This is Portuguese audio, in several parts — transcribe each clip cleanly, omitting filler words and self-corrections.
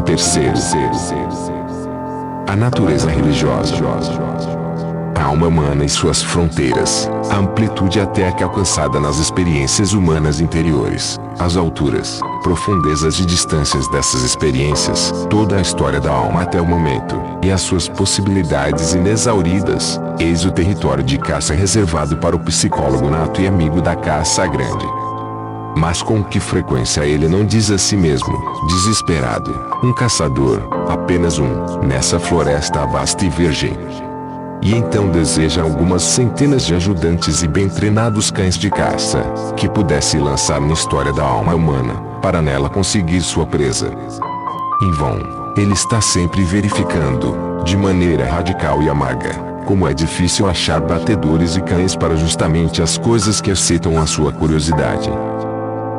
perceber a natureza religiosa, a alma humana e suas fronteiras, a amplitude até que alcançada nas experiências humanas interiores, as alturas, profundezas e distâncias dessas experiências, toda a história da alma até o momento, e as suas possibilidades inexauridas, eis o território de caça reservado para o psicólogo nato e amigo da caça grande. Mas com que frequência ele não diz a si mesmo, desesperado, um caçador, apenas um, nessa floresta vasta e virgem. E então deseja algumas centenas de ajudantes e bem treinados cães de caça, que pudesse lançar na história da alma humana, para nela conseguir sua presa. Em vão, ele está sempre verificando, de maneira radical e amarga, como é difícil achar batedores e cães para justamente as coisas que excitam a sua curiosidade.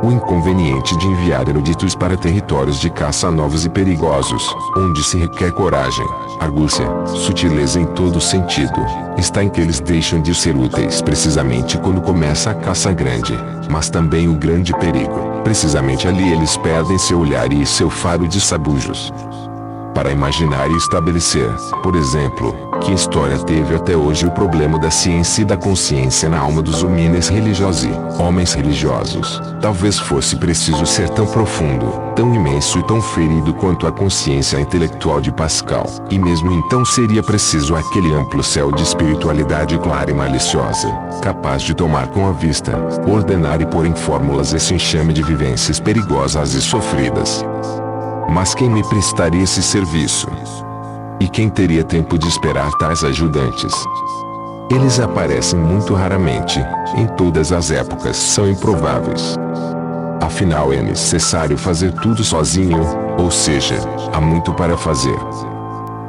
O inconveniente de enviar eruditos para territórios de caça novos e perigosos, onde se requer coragem, argúcia, sutileza em todo sentido, está em que eles deixam de ser úteis precisamente quando começa a caça grande, mas também o grande perigo, precisamente ali eles perdem seu olhar e seu faro de sabujos. Para imaginar e estabelecer, por exemplo, que história teve até hoje o problema da ciência e da consciência na alma dos homines religiosi, homens religiosos, talvez fosse preciso ser tão profundo, tão imenso e tão ferido quanto a consciência intelectual de Pascal, e mesmo então seria preciso aquele amplo céu de espiritualidade clara e maliciosa, capaz de tomar com a vista, ordenar e pôr em fórmulas esse enxame de vivências perigosas e sofridas. Mas quem me prestaria esse serviço? E quem teria tempo de esperar tais ajudantes? Eles aparecem muito raramente, em todas as épocas são improváveis. Afinal é necessário fazer tudo sozinho, ou seja, há muito para fazer.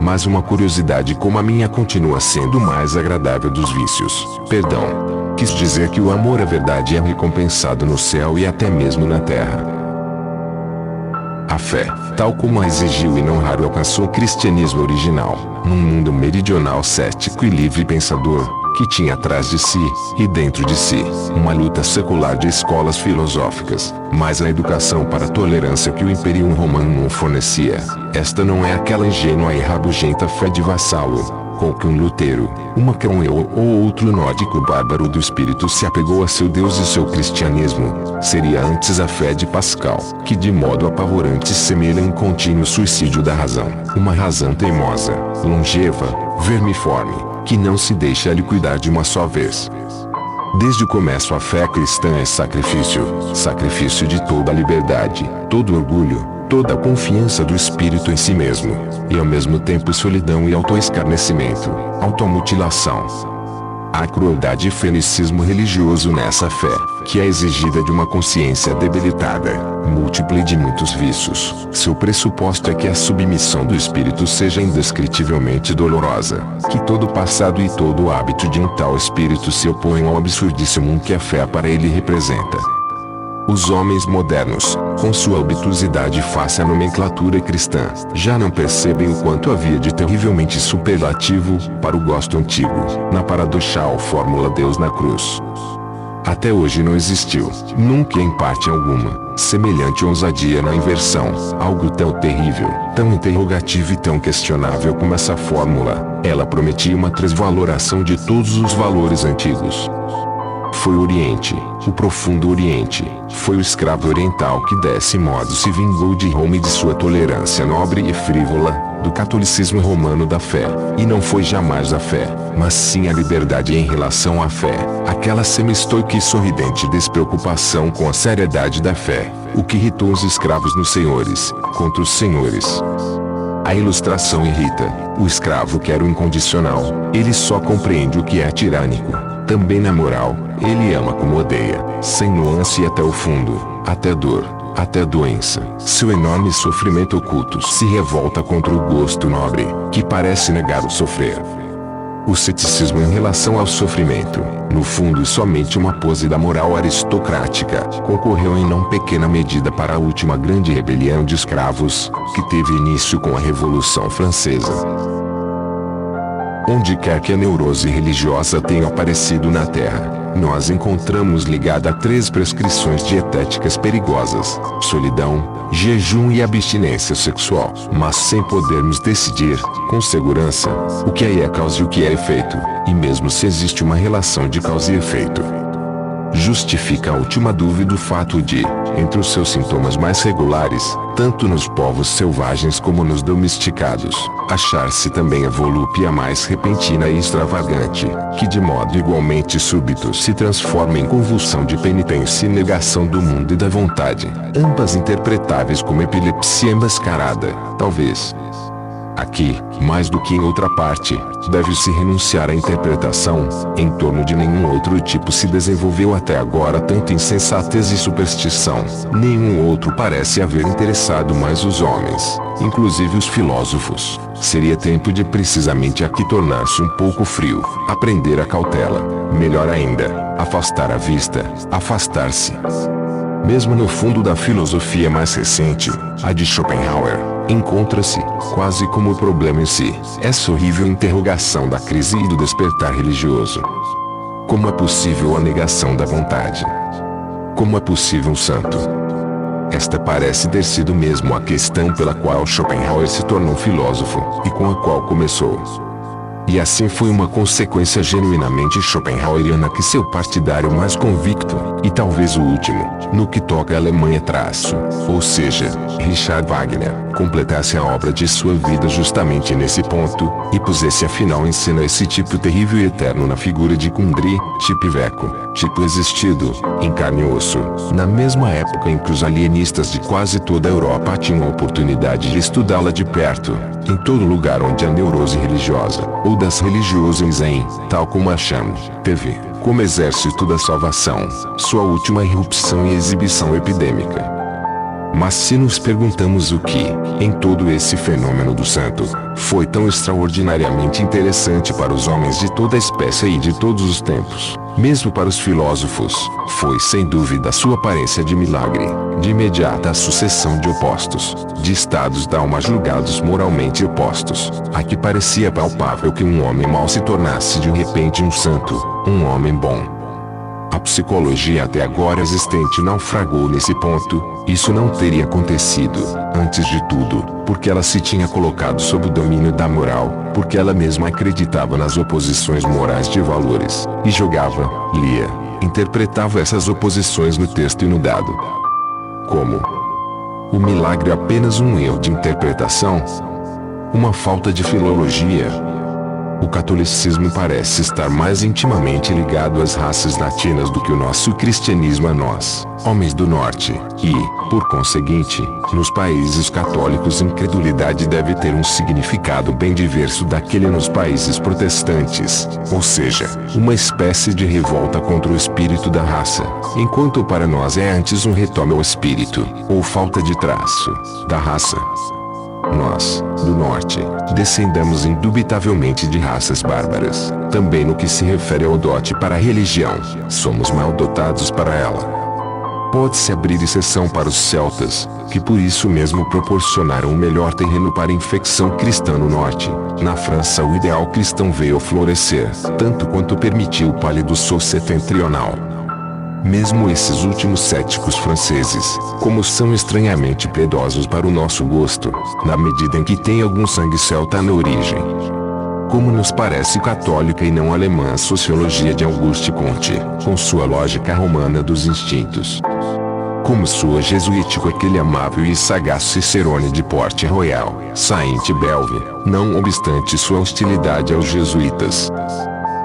Mas uma curiosidade como a minha continua sendo o mais agradável dos vícios. Perdão. Quis dizer que o amor à verdade é recompensado no céu e até mesmo na terra. A fé, tal como a exigiu e não raro alcançou o cristianismo original, num mundo meridional cético e livre pensador, que tinha atrás de si, e dentro de si, uma luta secular de escolas filosóficas, mas a educação para a tolerância que o Imperium Romano não fornecia, esta não é aquela ingênua e rabugenta fé de vassalo, com que um Lutero, uma Cromwell ou outro nórdico bárbaro do espírito se apegou a seu Deus e seu cristianismo, seria antes a fé de Pascal, que de modo apavorante semelha um contínuo suicídio da razão, uma razão teimosa, longeva, vermiforme, que não se deixa liquidar de uma só vez. Desde o começo a fé cristã é sacrifício, sacrifício de toda a liberdade, todo orgulho, toda a confiança do espírito em si mesmo, e ao mesmo tempo solidão e autoescarnecimento, automutilação. Há crueldade e fenicismo religioso nessa fé, que é exigida de uma consciência debilitada, múltipla e de muitos vícios. Seu pressuposto é que a submissão do espírito seja indescritivelmente dolorosa, que todo passado e todo hábito de um tal espírito se oponham ao absurdíssimo que a fé para ele representa. Os homens modernos, com sua obtusidade face à nomenclatura cristã, já não percebem o quanto havia de terrivelmente superlativo, para o gosto antigo, na paradoxal fórmula Deus na cruz. Até hoje não existiu, nunca em parte alguma, semelhante ousadia na inversão, algo tão terrível, tão interrogativo e tão questionável como essa fórmula. Ela prometia uma transvaloração de todos os valores antigos. Foi o Oriente, o profundo Oriente, foi o escravo oriental que desse modo se vingou de Roma e de sua tolerância nobre e frívola, do catolicismo romano da fé, e não foi jamais a fé, mas sim a liberdade em relação à fé, aquela semi-estoica e sorridente despreocupação com a seriedade da fé, o que irritou os escravos nos senhores, contra os senhores. A ilustração irrita, o escravo quer o incondicional, ele só compreende o que é tirânico. Também na moral, ele ama como odeia, sem nuance e até o fundo, até dor, até doença. Seu enorme sofrimento oculto se revolta contra o gosto nobre, que parece negar o sofrer. O ceticismo em relação ao sofrimento, no fundo somente uma pose da moral aristocrática, concorreu em não pequena medida para a última grande rebelião de escravos, que teve início com a Revolução Francesa. Onde quer que a neurose religiosa tenha aparecido na Terra, nós encontramos ligada a 3 prescrições dietéticas perigosas: solidão, jejum e abstinência sexual. Mas sem podermos decidir, com segurança, o que é causa e o que é efeito, e mesmo se existe uma relação de causa e efeito. Justifica a última dúvida o fato de, entre os seus sintomas mais regulares, tanto nos povos selvagens como nos domesticados, achar-se também a volúpia mais repentina e extravagante, que de modo igualmente súbito se transforma em convulsão de penitência e negação do mundo e da vontade, ambas interpretáveis como epilepsia mascarada, talvez. Aqui, mais do que em outra parte, deve-se renunciar à interpretação. Em torno de nenhum outro tipo se desenvolveu até agora tanto insensatez e superstição. Nenhum outro parece haver interessado mais os homens, inclusive os filósofos. Seria tempo de precisamente aqui tornar-se um pouco frio, aprender a cautela, melhor ainda, afastar a vista, afastar-se. Mesmo no fundo da filosofia mais recente, a de Schopenhauer, encontra-se, quase como o problema em si, essa horrível interrogação da crise e do despertar religioso. Como é possível a negação da vontade? Como é possível um santo? Esta parece ter sido mesmo a questão pela qual Schopenhauer se tornou filósofo, e com a qual começou. E assim foi uma consequência genuinamente schopenhaueriana que seu partidário mais convicto, e talvez o último, no que toca à Alemanha ou seja, Richard Wagner, completasse a obra de sua vida justamente nesse ponto, e pusesse afinal em cena esse tipo terrível e eterno na figura de Kundry, tipo veco, tipo existido, em carne e osso, na mesma época em que os alienistas de quase toda a Europa tinham a oportunidade de estudá-la de perto, em todo lugar onde a neurose religiosa, ou das religiosas em, tal como a Sham, teve, como exército da salvação, sua última irrupção e exibição epidêmica. Mas se nos perguntamos o que, em todo esse fenômeno do santo, foi tão extraordinariamente interessante para os homens de toda a espécie e de todos os tempos, mesmo para os filósofos, foi sem dúvida a sua aparência de milagre, de imediata sucessão de opostos, de estados da alma julgados moralmente opostos, a que parecia palpável que um homem mau se tornasse de repente um santo, um homem bom. A psicologia até agora existente naufragou nesse ponto. Isso não teria acontecido, antes de tudo, porque ela se tinha colocado sob o domínio da moral, porque ela mesma acreditava nas oposições morais de valores, e jogava, lia, interpretava essas oposições no texto e no dado. Como? O milagre é apenas um erro de interpretação? Uma falta de filologia? O catolicismo parece estar mais intimamente ligado às raças latinas do que o nosso cristianismo a nós, homens do norte, e, por conseguinte, nos países católicos incredulidade deve ter um significado bem diverso daquele nos países protestantes, ou seja, uma espécie de revolta contra o espírito da raça, enquanto para nós é antes um retome ao espírito, ou falta de traço, da raça. Nós, do norte, descendamos indubitavelmente de raças bárbaras. Também no que se refere ao dote para a religião, somos mal dotados para ela. Pode-se abrir exceção para os celtas, que por isso mesmo proporcionaram o melhor terreno para a infecção cristã no norte. Na França o ideal cristão veio florescer, tanto quanto permitiu o pálido sol setentrional. Mesmo esses últimos céticos franceses, como são estranhamente piedosos para o nosso gosto, na medida em que tem algum sangue celta na origem. Como nos parece católica e não alemã a sociologia de Auguste Comte, com sua lógica romana dos instintos. Como soa jesuítico aquele amável e sagaz Cicerone de Porte Royal, Saint-Beuve, não obstante sua hostilidade aos jesuítas.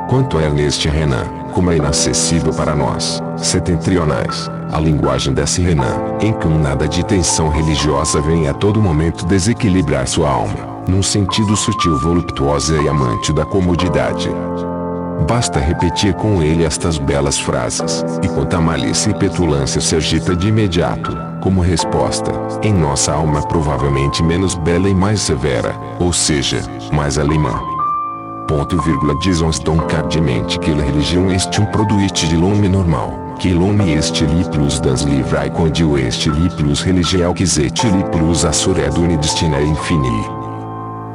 Quanto a Ernest Renan, como é inacessível para nós, setentrionais, a linguagem desse Renan, em que um nada de tensão religiosa vem a todo momento desequilibrar sua alma, num sentido sutil, voluptuosa e amante da comodidade. Basta repetir com ele estas belas frases, e quanta malícia e petulância se agita de imediato, como resposta, em nossa alma provavelmente menos bela e mais severa, ou seja, mais alemã. Diz Johnston cardemente que la religião est un produit de l'homme normal, que l'homme est li plus dans livrai quando est li plus religieux que et li plus assured une destinée infinie.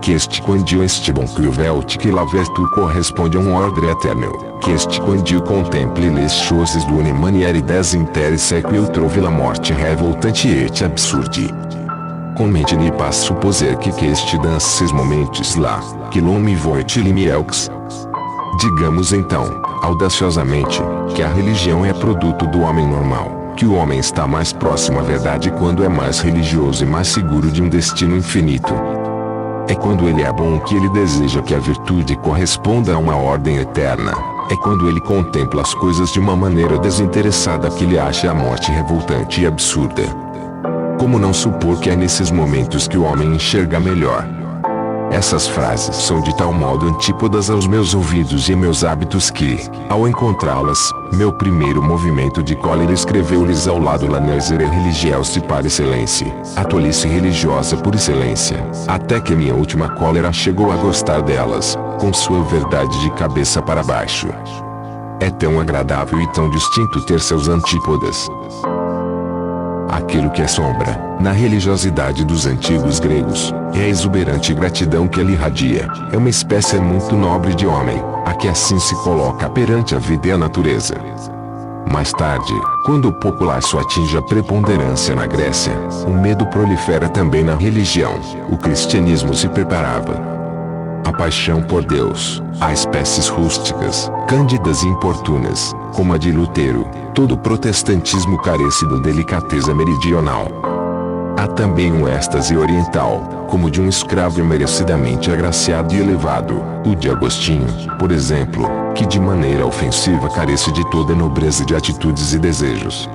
que este quando este bom cruelt que la vertu corresponde a ordem eterno, que este quando contemple les choses d'une manière désintéressée que eu trouve la morte revoltante et absurde. Comente ne pas supposer que este dans ces momentos lá, que l'homme voit limieux. Digamos então, audaciosamente, que a religião é produto do homem normal, que o homem está mais próximo à verdade quando é mais religioso e mais seguro de um destino infinito. É quando ele é bom que ele deseja que a virtude corresponda a uma ordem eterna. É quando ele contempla as coisas de uma maneira desinteressada que ele acha a morte revoltante e absurda. Como não supor que é nesses momentos que o homem enxerga melhor? Essas frases são de tal modo antípodas aos meus ouvidos e meus hábitos que, ao encontrá-las, meu primeiro movimento de cólera escreveu-lhes ao lado la misère religieuse par excellence, a tolice religiosa por excelência, até que minha última cólera chegou a gostar delas, com sua verdade de cabeça para baixo. É tão agradável e tão distinto ter seus antípodas. Aquilo que é sombra, na religiosidade dos antigos gregos, é a exuberante gratidão que ele irradia, é uma espécie muito nobre de homem, a que assim se coloca perante a vida e a natureza. Mais tarde, quando o popular só atinge a preponderância na Grécia, o medo prolifera também na religião, o cristianismo se preparava. A paixão por Deus, há espécies rústicas, cândidas e importunas, como a de Lutero. Todo o protestantismo carece da delicadeza meridional. Há também um êxtase oriental, como de um escravo merecidamente agraciado e elevado, o de Agostinho, por exemplo, que de maneira ofensiva carece de toda a nobreza de atitudes e desejos.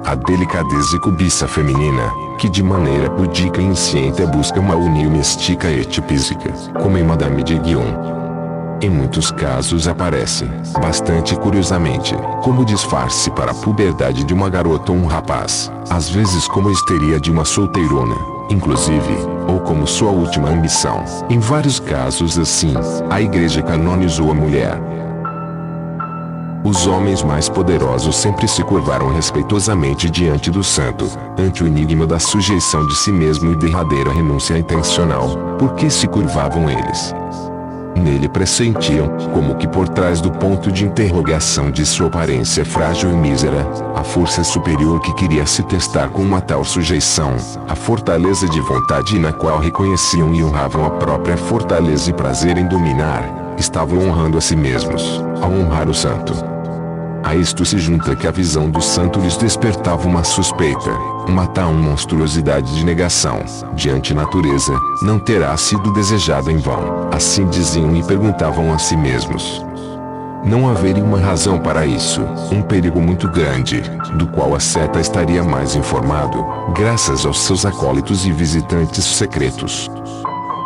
A delicadeza e cobiça feminina, que de maneira pudica e insciente busca uma união mística e física, como em Madame de Guion. Em muitos casos aparece, bastante curiosamente, como disfarce para a puberdade de uma garota ou um rapaz, às vezes como histeria de uma solteirona, inclusive, ou como sua última ambição. Em vários casos assim, a Igreja canonizou a mulher. Os homens mais poderosos sempre se curvaram respeitosamente diante do santo, ante o enigma da sujeição de si mesmo e derradeira renúncia intencional. Por que se curvavam eles? Nele pressentiam, como que por trás do ponto de interrogação de sua aparência frágil e mísera, a força superior que queria se testar com uma tal sujeição, a fortaleza de vontade na qual reconheciam e honravam a própria fortaleza e prazer em dominar, estavam honrando a si mesmos, ao honrar o santo. A isto se junta que a visão do santo lhes despertava uma suspeita, uma tal monstruosidade de negação, diante natureza, não terá sido desejada em vão, assim diziam e perguntavam a si mesmos. Não haveria uma razão para isso, um perigo muito grande, do qual a seta estaria mais informado, graças aos seus acólitos e visitantes secretos.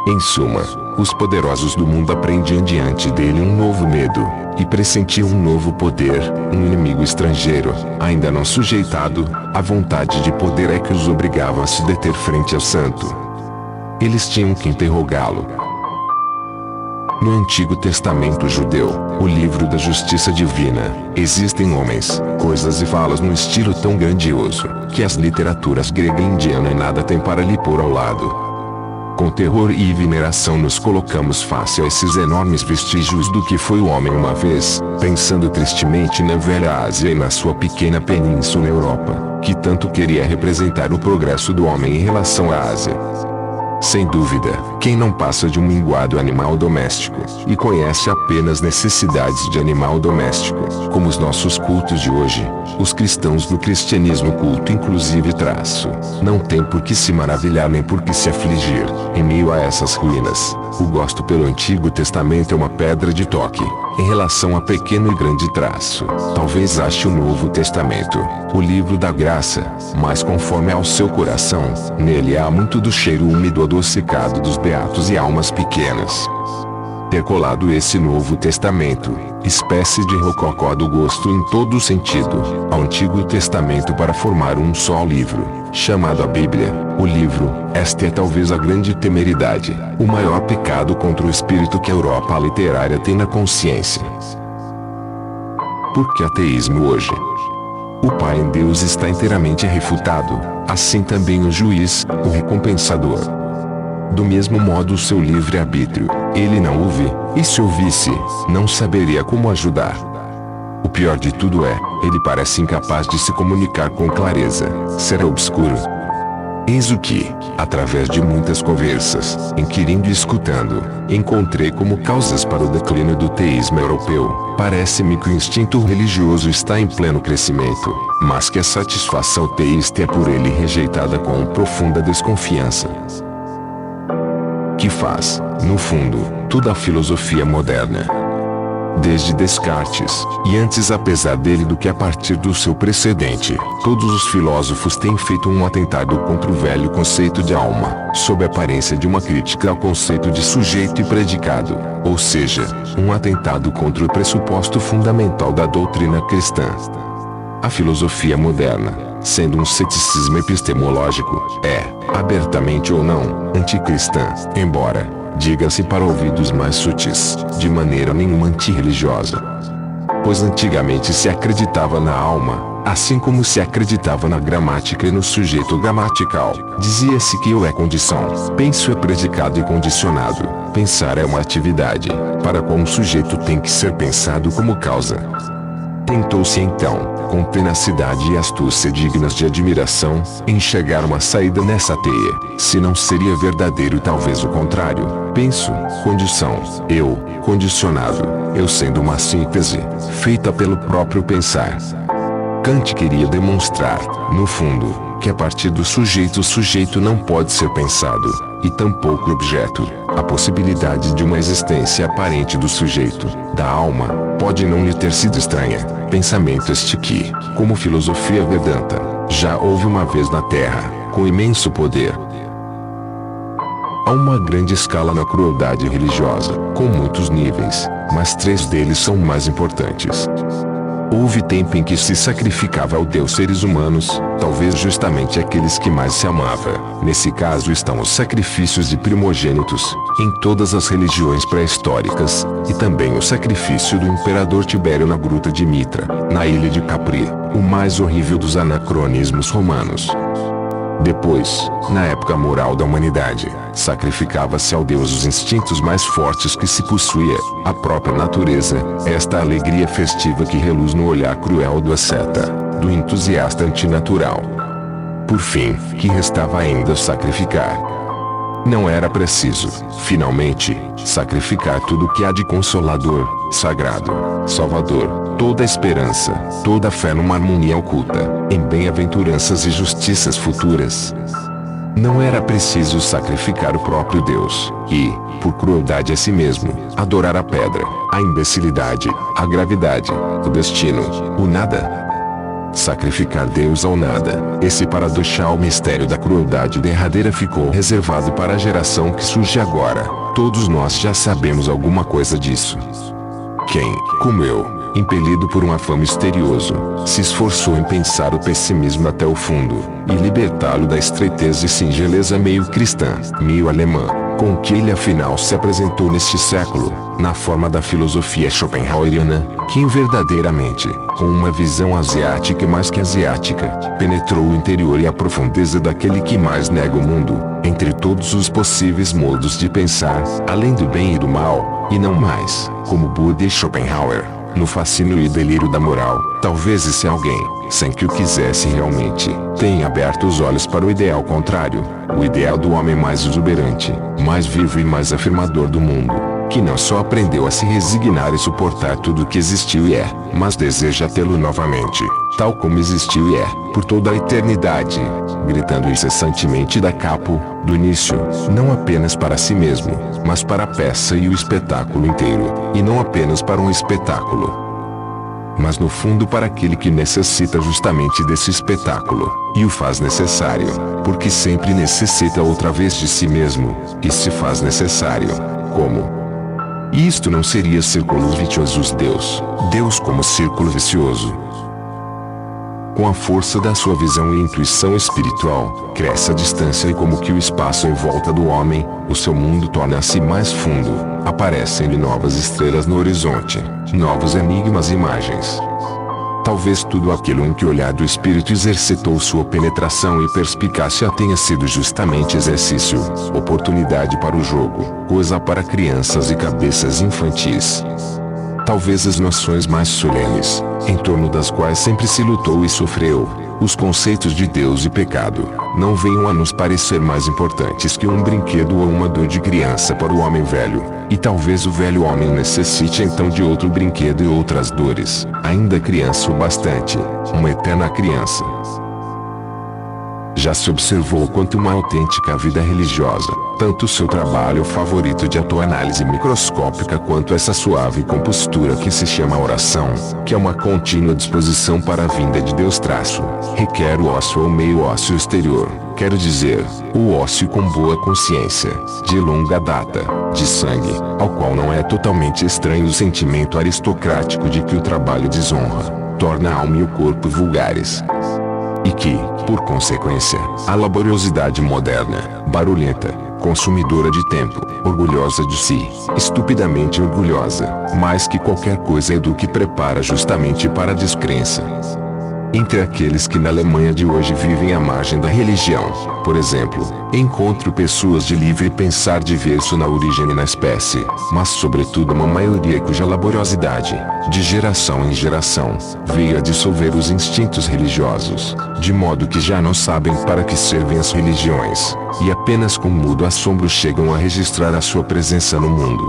Em suma, os poderosos do mundo aprendiam diante dele um novo medo, e pressentiam um novo poder, um inimigo estrangeiro, ainda não sujeitado. A vontade de poder é que os obrigava a se deter frente ao santo. Eles tinham que interrogá-lo. No Antigo Testamento judeu, o livro da justiça divina, existem homens, coisas e falas num estilo tão grandioso, que as literaturas grega e indiana nada têm para lhe pôr ao lado. Com terror e veneração nos colocamos face a esses enormes vestígios do que foi o homem uma vez, pensando tristemente na velha Ásia e na sua pequena península Europa, que tanto queria representar o progresso do homem em relação à Ásia. Sem dúvida, quem não passa de um minguado animal doméstico, e conhece apenas necessidades de animal doméstico, como os nossos cultos de hoje, os cristãos do cristianismo culto inclusive traço, não tem por que se maravilhar nem por que se afligir, em meio a essas ruínas. O gosto pelo Antigo Testamento é uma pedra de toque, em relação a pequeno e grande traço. Talvez ache o Novo Testamento, o livro da graça, mas conforme ao seu coração, nele há muito do cheiro úmido adocicado dos beatos e almas pequenas. Ter colado esse Novo Testamento, espécie de rococó do gosto em todo sentido, ao Antigo Testamento para formar um só livro, chamado a Bíblia, o livro, esta é talvez a grande temeridade, o maior pecado contra o espírito que a Europa literária tem na consciência. Por que ateísmo hoje? O Pai em Deus está inteiramente refutado, assim também o juiz, o recompensador. Do mesmo modo o seu livre-arbítrio, ele não ouve, e se ouvisse, não saberia como ajudar. O pior de tudo é, ele parece incapaz de se comunicar com clareza, será obscuro. Eis o que, através de muitas conversas, inquirindo e escutando, encontrei como causas para o declínio do teísmo europeu. Parece-me que o instinto religioso está em pleno crescimento, mas que a satisfação teísta é por ele rejeitada com profunda desconfiança. Que faz, no fundo, toda a filosofia moderna. Desde Descartes, e antes apesar dele do que a partir do seu precedente, todos os filósofos têm feito um atentado contra o velho conceito de alma, sob a aparência de uma crítica ao conceito de sujeito e predicado, ou seja, um atentado contra o pressuposto fundamental da doutrina cristã. A filosofia moderna, sendo um ceticismo epistemológico, é, abertamente ou não, anticristã, embora, diga-se para ouvidos mais sutis, de maneira nenhuma antirreligiosa. Pois antigamente se acreditava na alma, assim como se acreditava na gramática e no sujeito gramatical. Dizia-se que eu é condição, penso é predicado e condicionado, pensar é uma atividade, para a qual um sujeito tem que ser pensado como causa. Tentou-se então, com tenacidade e astúcia dignas de admiração, enxergar uma saída nessa teia, se não seria verdadeiro talvez o contrário, penso, condição, eu, condicionado, eu sendo uma síntese, feita pelo próprio pensar. Kant queria demonstrar, no fundo, que a partir do sujeito o sujeito não pode ser pensado, e tampouco objeto. A possibilidade de uma existência aparente do sujeito, da alma, pode não lhe ter sido estranha. Pensamento este que, como filosofia Vedanta, já houve uma vez na Terra, com imenso poder. Há uma grande escala na crueldade religiosa, com muitos níveis, mas 3 deles são mais importantes. Houve tempo em que se sacrificava ao Deus seres humanos, talvez justamente aqueles que mais se amava. Nesse caso estão os sacrifícios de primogênitos, em todas as religiões pré-históricas, e também o sacrifício do imperador Tibério na gruta de Mitra, na ilha de Capri, o mais horrível dos anacronismos romanos. Depois, na época moral da humanidade, sacrificava-se ao Deus os instintos mais fortes que se possuía, a própria natureza, esta alegria festiva que reluz no olhar cruel do asceta, do entusiasta antinatural. Por fim, que restava ainda sacrificar? Não era preciso, finalmente, sacrificar tudo o que há de consolador, sagrado, salvador, toda a esperança, toda a fé numa harmonia oculta, em bem-aventuranças e justiças futuras. Não era preciso sacrificar o próprio Deus, e, por crueldade a si mesmo, adorar a pedra, a imbecilidade, a gravidade, o destino, o nada. Sacrificar Deus ao nada, esse paradoxal mistério da crueldade derradeira ficou reservado para a geração que surge agora. Todos nós já sabemos alguma coisa disso. Quem, como eu, impelido por um afã misterioso, se esforçou em pensar o pessimismo até o fundo, e libertá-lo da estreiteza e singeleza meio cristã, meio alemã, com que ele afinal se apresentou neste século, na forma da filosofia schopenhaueriana, que verdadeiramente, com uma visão asiática e mais que asiática, penetrou o interior e a profundeza daquele que mais nega o mundo, entre todos os possíveis modos de pensar, além do bem e do mal, e não mais, como Buda e Schopenhauer, no fascínio e delírio da moral. Talvez esse alguém, sem que o quisesse realmente, tenha aberto os olhos para o ideal contrário, o ideal do homem mais exuberante, mais vivo e mais afirmador do mundo, que não só aprendeu a se resignar e suportar tudo o que existiu e é, mas deseja tê-lo novamente, tal como existiu e é, por toda a eternidade, gritando incessantemente da capo, do início, não apenas para si mesmo, mas para a peça e o espetáculo inteiro, e não apenas para um espetáculo, mas no fundo para aquele que necessita justamente desse espetáculo, e o faz necessário, porque sempre necessita outra vez de si mesmo, e se faz necessário, como? E isto não seria círculos viciosos Deus como círculo vicioso. Com a força da sua visão e intuição espiritual, cresce a distância e como que o espaço em volta do homem, o seu mundo torna-se mais fundo, aparecem-lhe novas estrelas no horizonte, novos enigmas e imagens. Talvez tudo aquilo em que o olhar do espírito exercitou sua penetração e perspicácia tenha sido justamente exercício, oportunidade para o jogo, coisa para crianças e cabeças infantis. Talvez as noções mais solenes, em torno das quais sempre se lutou e sofreu, os conceitos de Deus e pecado, não venham a nos parecer mais importantes que um brinquedo ou uma dor de criança para o homem velho, e talvez o velho homem necessite então de outro brinquedo e outras dores, ainda criança o bastante, uma eterna criança. Já se observou quanto uma autêntica vida religiosa, tanto o seu trabalho favorito de autoanálise microscópica quanto essa suave compostura que se chama oração, que é uma contínua disposição para a vinda de Deus requer o ócio ou meio ócio exterior, quero dizer, o ócio com boa consciência, de longa data, de sangue, ao qual não é totalmente estranho o sentimento aristocrático de que o trabalho desonra, torna a alma e o corpo vulgares. E que, por consequência, a laboriosidade moderna, barulhenta, consumidora de tempo, orgulhosa de si, estupidamente orgulhosa, mais que qualquer coisa é do que prepara justamente para a descrença. Entre aqueles que na Alemanha de hoje vivem à margem da religião, por exemplo, encontro pessoas de livre pensar diverso na origem e na espécie, mas sobretudo uma maioria cuja laboriosidade, de geração em geração, veio a dissolver os instintos religiosos, de modo que já não sabem para que servem as religiões, e apenas com mudo assombro chegam a registrar a sua presença no mundo.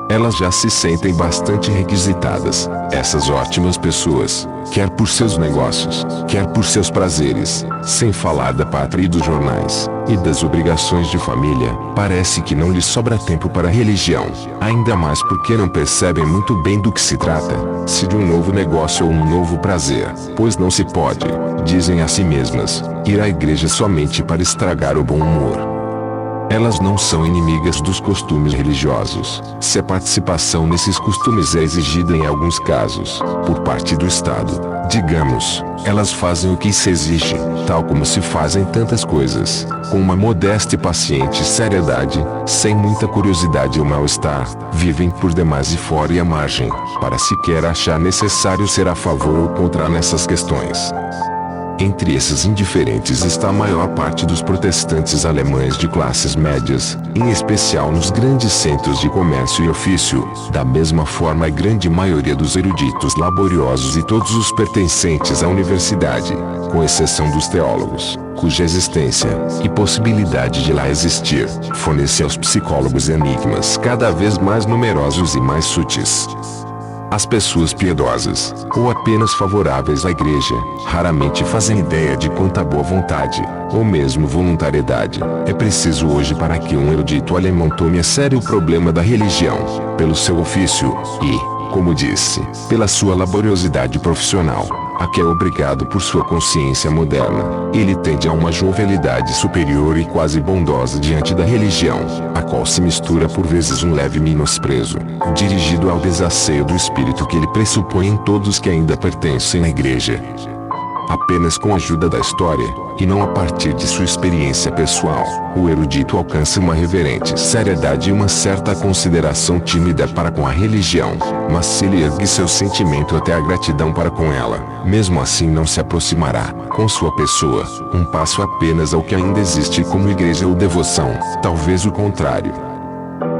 Elas já se sentem bastante requisitadas, essas ótimas pessoas, quer por seus negócios, quer por seus prazeres, sem falar da pátria e dos jornais, e das obrigações de família, parece que não lhes sobra tempo para a religião, ainda mais porque não percebem muito bem do que se trata, se de um novo negócio ou um novo prazer, pois não se pode, dizem a si mesmas, ir à igreja somente para estragar o bom humor. Elas não são inimigas dos costumes religiosos, se a participação nesses costumes é exigida em alguns casos, por parte do Estado, digamos, elas fazem o que se exige, tal como se fazem tantas coisas, com uma modesta e paciente seriedade, sem muita curiosidade ou mal-estar, vivem por demais e fora e à margem, para sequer achar necessário ser a favor ou contra nessas questões. Entre esses indiferentes está a maior parte dos protestantes alemães de classes médias, em especial nos grandes centros de comércio e ofício, da mesma forma a grande maioria dos eruditos laboriosos e todos os pertencentes à universidade, com exceção dos teólogos, cuja existência, e possibilidade de lá existir, fornece aos psicólogos enigmas cada vez mais numerosos e mais sutis. As pessoas piedosas, ou apenas favoráveis à igreja, raramente fazem ideia de quanta boa vontade, ou mesmo voluntariedade, é preciso hoje para que um erudito alemão tome a sério o problema da religião, pelo seu ofício, e, como disse, pela sua laboriosidade profissional, a que é obrigado por sua consciência moderna. Ele tende a uma jovialidade superior e quase bondosa diante da religião, a qual se mistura por vezes um leve menosprezo, dirigido ao desasseio do espírito que ele pressupõe em todos que ainda pertencem à igreja. Apenas com a ajuda da história, e não a partir de sua experiência pessoal, o erudito alcança uma reverente seriedade e uma certa consideração tímida para com a religião, mas se ele ergue seu sentimento até a gratidão para com ela, mesmo assim não se aproximará, com sua pessoa, um passo apenas ao que ainda existe como igreja ou devoção, talvez o contrário.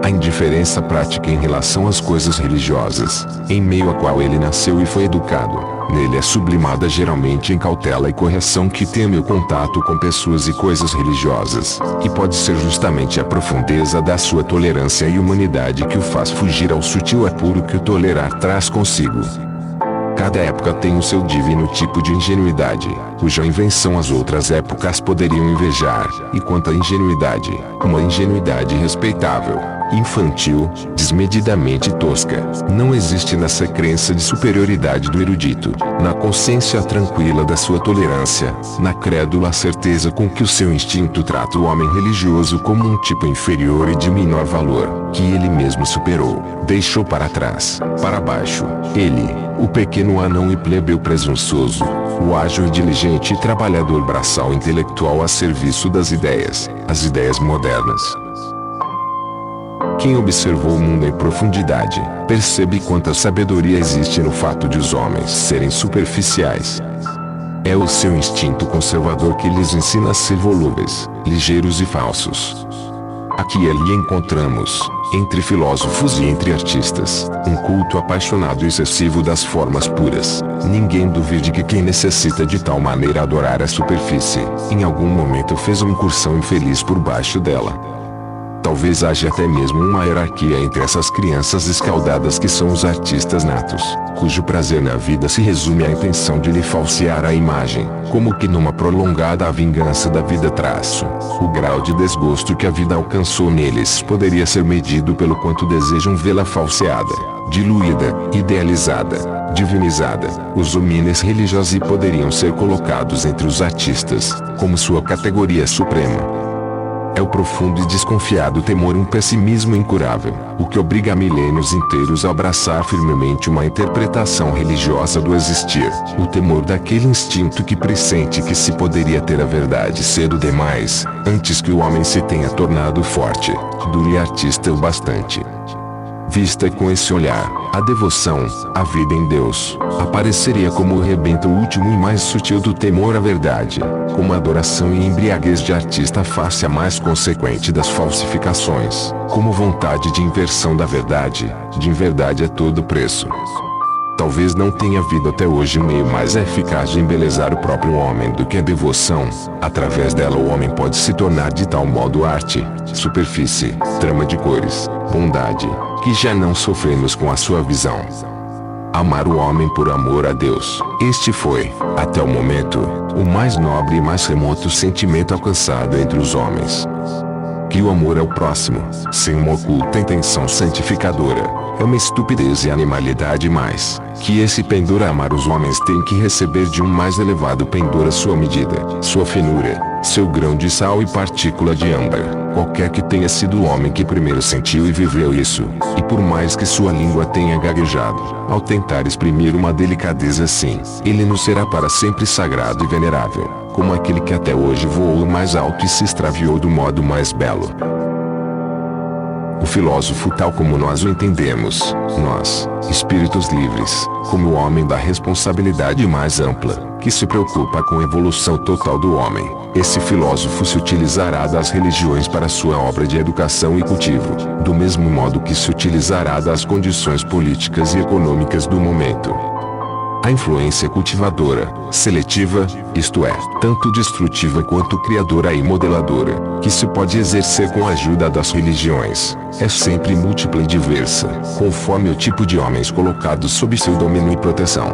A indiferença prática em relação às coisas religiosas, em meio à qual ele nasceu e foi educado, nele é sublimada geralmente em cautela e correção que teme o contato com pessoas e coisas religiosas, e pode ser justamente a profundeza da sua tolerância e humanidade que o faz fugir ao sutil apuro que o tolerar traz consigo. Cada época tem o seu divino tipo de ingenuidade, cuja invenção as outras épocas poderiam invejar, e quanto à ingenuidade, uma ingenuidade respeitável, infantil, desmedidamente tosca, não existe nessa crença de superioridade do erudito, na consciência tranquila da sua tolerância, na crédula certeza com que o seu instinto trata o homem religioso como um tipo inferior e de menor valor, que ele mesmo superou, deixou para trás, para baixo, ele, o pequeno anão e plebeu presunçoso, o ágil e diligente trabalhador braçal intelectual a serviço das ideias, as ideias modernas. Quem observou o mundo em profundidade, percebe quanta sabedoria existe no fato de os homens serem superficiais. É o seu instinto conservador que lhes ensina a ser volúveis, ligeiros e falsos. Aqui e ali encontramos, entre filósofos e entre artistas, um culto apaixonado e excessivo das formas puras. Ninguém duvide que quem necessita de tal maneira adorar a superfície, em algum momento fez uma incursão infeliz por baixo dela. Talvez haja até mesmo uma hierarquia entre essas crianças escaldadas que são os artistas natos, cujo prazer na vida se resume à intenção de lhe falsear a imagem, como que numa prolongada vingança da vida traço. O grau de desgosto que a vida alcançou neles poderia ser medido pelo quanto desejam vê-la falseada, diluída, idealizada, divinizada. Os homines religiosos poderiam ser colocados entre os artistas, como sua categoria suprema. É o profundo e desconfiado temor, um pessimismo incurável, o que obriga milênios inteiros a abraçar firmemente uma interpretação religiosa do existir. O temor daquele instinto que pressente que se poderia ter a verdade cedo demais, antes que o homem se tenha tornado forte, duro e artista o bastante. Vista com esse olhar, a devoção, a vida em Deus, apareceria como o rebento último e mais sutil do temor à verdade, como a adoração e embriaguez de artista face a mais consequente das falsificações, como vontade de inversão da verdade, de inverdade a todo preço. Talvez não tenha havido até hoje meio mais eficaz de embelezar o próprio homem do que a devoção. Através dela o homem pode se tornar de tal modo arte, superfície, trama de cores, bondade, que já não sofremos com a sua visão. Amar o homem por amor a Deus, este foi, até o momento, o mais nobre e mais remoto sentimento alcançado entre os homens. Que o amor ao próximo, sem uma oculta intenção santificadora, é uma estupidez e animalidade mais, que esse pendor a amar os homens tem que receber de um mais elevado pendor a sua medida, sua finura, seu grão de sal e partícula de âmbar, qualquer que tenha sido o homem que primeiro sentiu e viveu isso, e por mais que sua língua tenha gaguejado, ao tentar exprimir uma delicadeza assim, ele nos será para sempre sagrado e venerável, como aquele que até hoje voou mais alto e se extraviou do modo mais belo. O filósofo tal como nós o entendemos, nós, espíritos livres, como o homem da responsabilidade mais ampla, que se preocupa com a evolução total do homem, esse filósofo se utilizará das religiões para sua obra de educação e cultivo, do mesmo modo que se utilizará das condições políticas e econômicas do momento. A influência cultivadora, seletiva, isto é, tanto destrutiva quanto criadora e modeladora, que se pode exercer com a ajuda das religiões, é sempre múltipla e diversa, conforme o tipo de homens colocados sob seu domínio e proteção.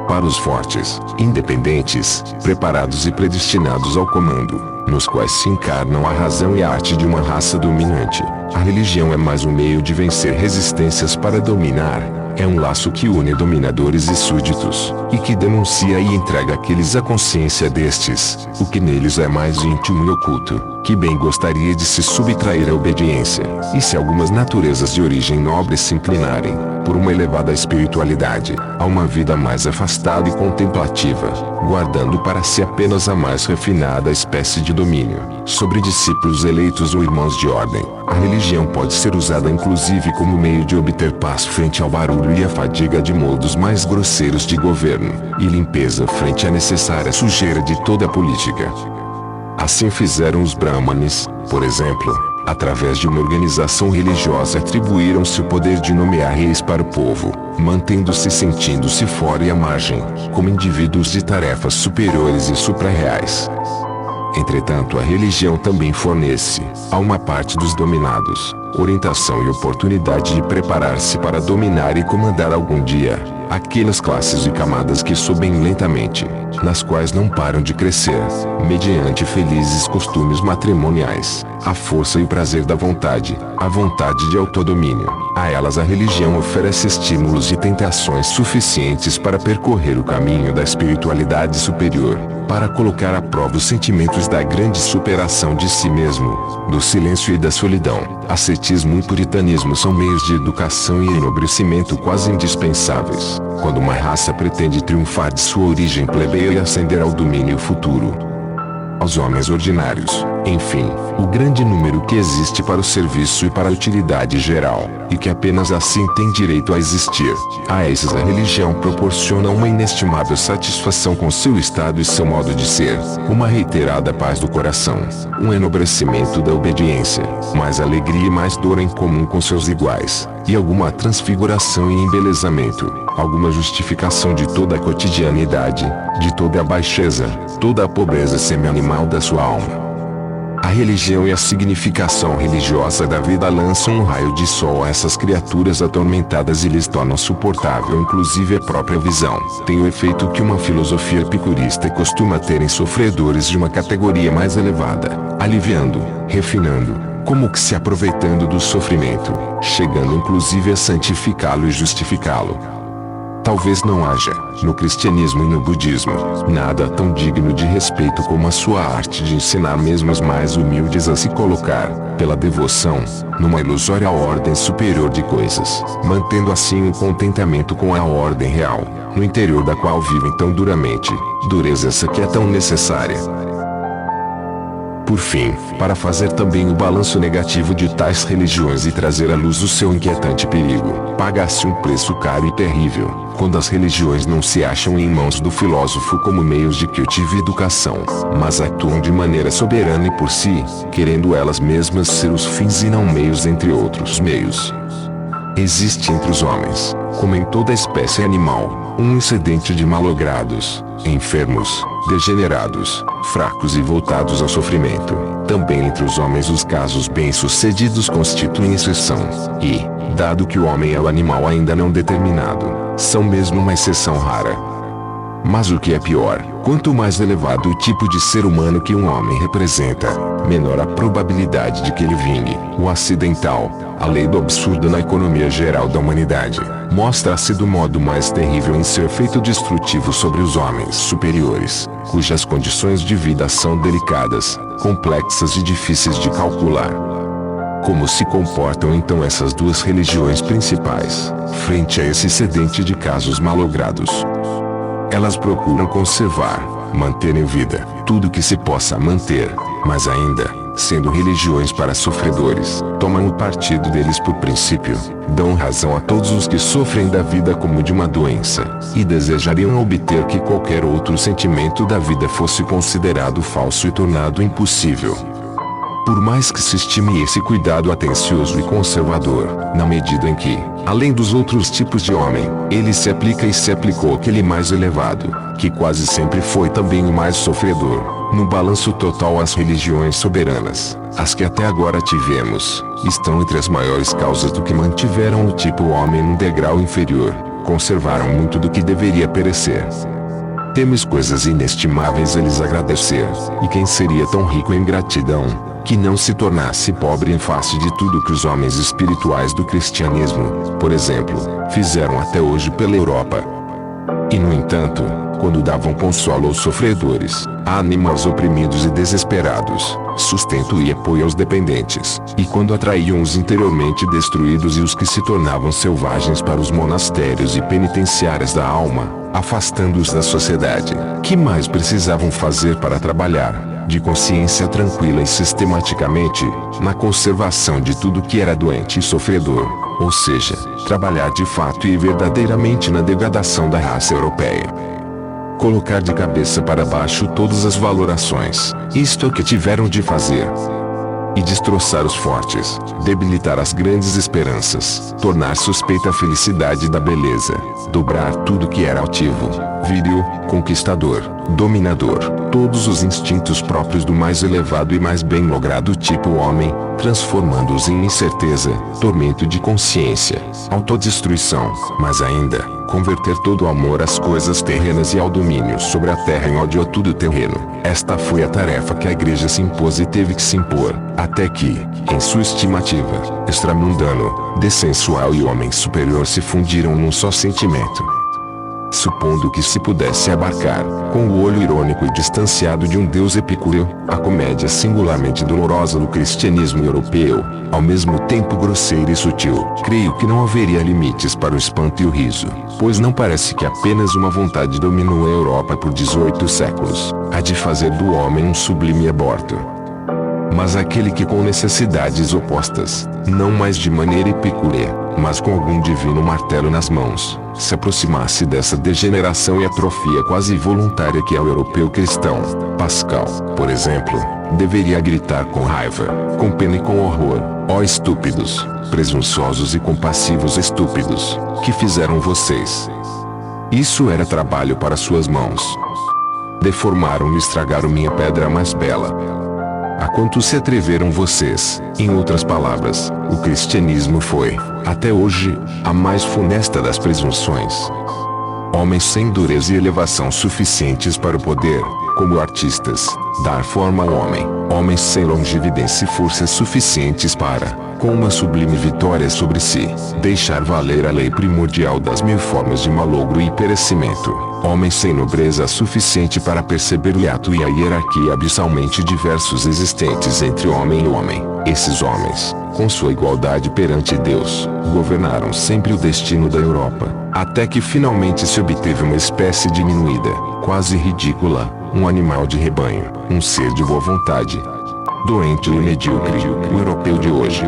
Para os fortes, independentes, preparados e predestinados ao comando, nos quais se encarnam a razão e a arte de uma raça dominante, a religião é mais um meio de vencer resistências para dominar. É um laço que une dominadores e súditos, e que denuncia e entrega àqueles a consciência destes, o que neles é mais íntimo e oculto, que bem gostaria de se subtrair à obediência, e se algumas naturezas de origem nobre se inclinarem, por uma elevada espiritualidade, a uma vida mais afastada e contemplativa, guardando para si apenas a mais refinada espécie de domínio, sobre discípulos eleitos ou irmãos de ordem, a religião pode ser usada inclusive como meio de obter paz frente ao barulho e à fadiga de modos mais grosseiros de governo, e limpeza frente à necessária sujeira de toda a política. Assim fizeram os brahmanes, por exemplo, através de uma organização religiosa atribuíram-se o poder de nomear reis para o povo, mantendo-se sentindo-se fora e à margem, como indivíduos de tarefas superiores e supra-reais. Entretanto, a religião também fornece, a uma parte dos dominados, orientação e oportunidade de preparar-se para dominar e comandar algum dia aquelas classes e camadas que sobem lentamente, nas quais não param de crescer, mediante felizes costumes matrimoniais, a força e o prazer da vontade, a vontade de autodomínio. A elas a religião oferece estímulos e tentações suficientes para percorrer o caminho da espiritualidade superior, para colocar à prova os sentimentos da grande superação de si mesmo, do silêncio e da solidão. Ascetismo e puritanismo são meios de educação e enobrecimento quase indispensáveis, quando uma raça pretende triunfar de sua origem plebeia e ascender ao domínio futuro. Aos homens ordinários, Enfim, o grande número que existe para o serviço e para a utilidade geral, e que apenas assim tem direito a existir. A esses a religião proporciona uma inestimável satisfação com seu estado e seu modo de ser, uma reiterada paz do coração, um enobrecimento da obediência, mais alegria e mais dor em comum com seus iguais, e alguma transfiguração e embelezamento, alguma justificação de toda a cotidianidade, de toda a baixeza, toda a pobreza semi-animal da sua alma. A religião e a significação religiosa da vida lançam um raio de sol a essas criaturas atormentadas e lhes tornam suportável inclusive a própria visão. Tem o efeito que uma filosofia epicurista costuma ter em sofredores de uma categoria mais elevada, aliviando, refinando, como que se aproveitando do sofrimento, chegando inclusive a santificá-lo e justificá-lo. Talvez não haja, no cristianismo e no budismo, nada tão digno de respeito como a sua arte de ensinar mesmo os mais humildes a se colocar, pela devoção, numa ilusória ordem superior de coisas, mantendo assim um contentamento com a ordem real, no interior da qual vivem tão duramente, dureza essa que é tão necessária. Por fim, para fazer também o balanço negativo de tais religiões e trazer à luz o seu inquietante perigo, paga-se um preço caro e terrível, quando as religiões não se acham em mãos do filósofo como meios de cultivo e educação, mas atuam de maneira soberana e por si, querendo elas mesmas ser os fins e não meios entre outros meios. Existe entre os homens, como em toda espécie animal, um excedente de malogrados, enfermos, degenerados, fracos e voltados ao sofrimento. Também entre os homens os casos bem-sucedidos constituem exceção, e, dado que o homem é o animal ainda não determinado, são mesmo uma exceção rara. Mas o que é pior, quanto mais elevado o tipo de ser humano que um homem representa, menor a probabilidade de que ele vingue. O acidental, a lei do absurdo na economia geral da humanidade, mostra-se do modo mais terrível em seu efeito destrutivo sobre os homens superiores, cujas condições de vida são delicadas, complexas e difíceis de calcular. Como se comportam então essas duas religiões principais, frente a esse excedente de casos malogrados? Elas procuram conservar, manter em vida, tudo que se possa manter, mas ainda, sendo religiões para sofredores, tomam o partido deles por princípio, dão razão a todos os que sofrem da vida como de uma doença, e desejariam obter que qualquer outro sentimento da vida fosse considerado falso e tornado impossível. Por mais que se estime esse cuidado atencioso e conservador, na medida em que, além dos outros tipos de homem, ele se aplica e se aplicou àquele mais elevado, que quase sempre foi também o mais sofredor, no balanço total as religiões soberanas, as que até agora tivemos, estão entre as maiores causas do que mantiveram o tipo homem num degrau inferior, conservaram muito do que deveria perecer. Temos coisas inestimáveis a lhes agradecer, e quem seria tão rico em gratidão, que não se tornasse pobre em face de tudo que os homens espirituais do cristianismo, por exemplo, fizeram até hoje pela Europa. E no entanto, quando davam consolo aos sofredores, ânimo aos oprimidos e desesperados, sustento e apoio aos dependentes, e quando atraíam os interiormente destruídos e os que se tornavam selvagens para os monastérios e penitenciárias da alma, afastando-os da sociedade, que mais precisavam fazer para trabalhar, de consciência tranquila e sistematicamente, na conservação de tudo que era doente e sofredor, ou seja, trabalhar de fato e verdadeiramente na degradação da raça europeia. Colocar de cabeça para baixo todas as valorações, isto é o que tiveram de fazer. E destroçar os fortes, debilitar as grandes esperanças, tornar suspeita a felicidade da beleza, dobrar tudo que era altivo, viril, conquistador, dominador, todos os instintos próprios do mais elevado e mais bem logrado tipo homem, transformando-os em incerteza, tormento de consciência, autodestruição, mas ainda, converter todo o amor às coisas terrenas e ao domínio sobre a terra em ódio a tudo terreno. Esta foi a tarefa que a igreja se impôs e teve que se impor, até que, em sua estimativa, extramundano, dessensual e homem superior se fundiram num só sentimento. Supondo que se pudesse abarcar, com o olho irônico e distanciado de um deus epicúreo, a comédia singularmente dolorosa do cristianismo europeu, ao mesmo tempo grosseira e sutil, creio que não haveria limites para o espanto e o riso, pois não parece que apenas uma vontade dominou a Europa por 18 séculos, a de fazer do homem um sublime aborto. Mas aquele que com necessidades opostas, não mais de maneira epicúrea, mas com algum divino martelo nas mãos, se aproximasse dessa degeneração e atrofia quase voluntária que é o europeu cristão, Pascal, por exemplo, deveria gritar com raiva, com pena e com horror: ó estúpidos, presunçosos e compassivos estúpidos, que fizeram vocês? Isso era trabalho para suas mãos. Deformaram e estragaram minha pedra mais bela. A quanto se atreveram vocês? Em outras palavras, o cristianismo foi, até hoje, a mais funesta das presunções. Homens sem dureza e elevação suficientes para o poder, como artistas, dar forma ao homem. Homens sem longevidência e forças suficientes para, com uma sublime vitória sobre si, deixar valer a lei primordial das 1000 formas de malogro e perecimento. Homens sem nobreza suficiente para perceber o hiato e a hierarquia abissalmente diversos existentes entre homem e homem. Esses homens, com sua igualdade perante Deus, governaram sempre o destino da Europa, até que finalmente se obteve uma espécie diminuída, quase ridícula, um animal de rebanho, um ser de boa vontade, doente e medíocre, o europeu de hoje.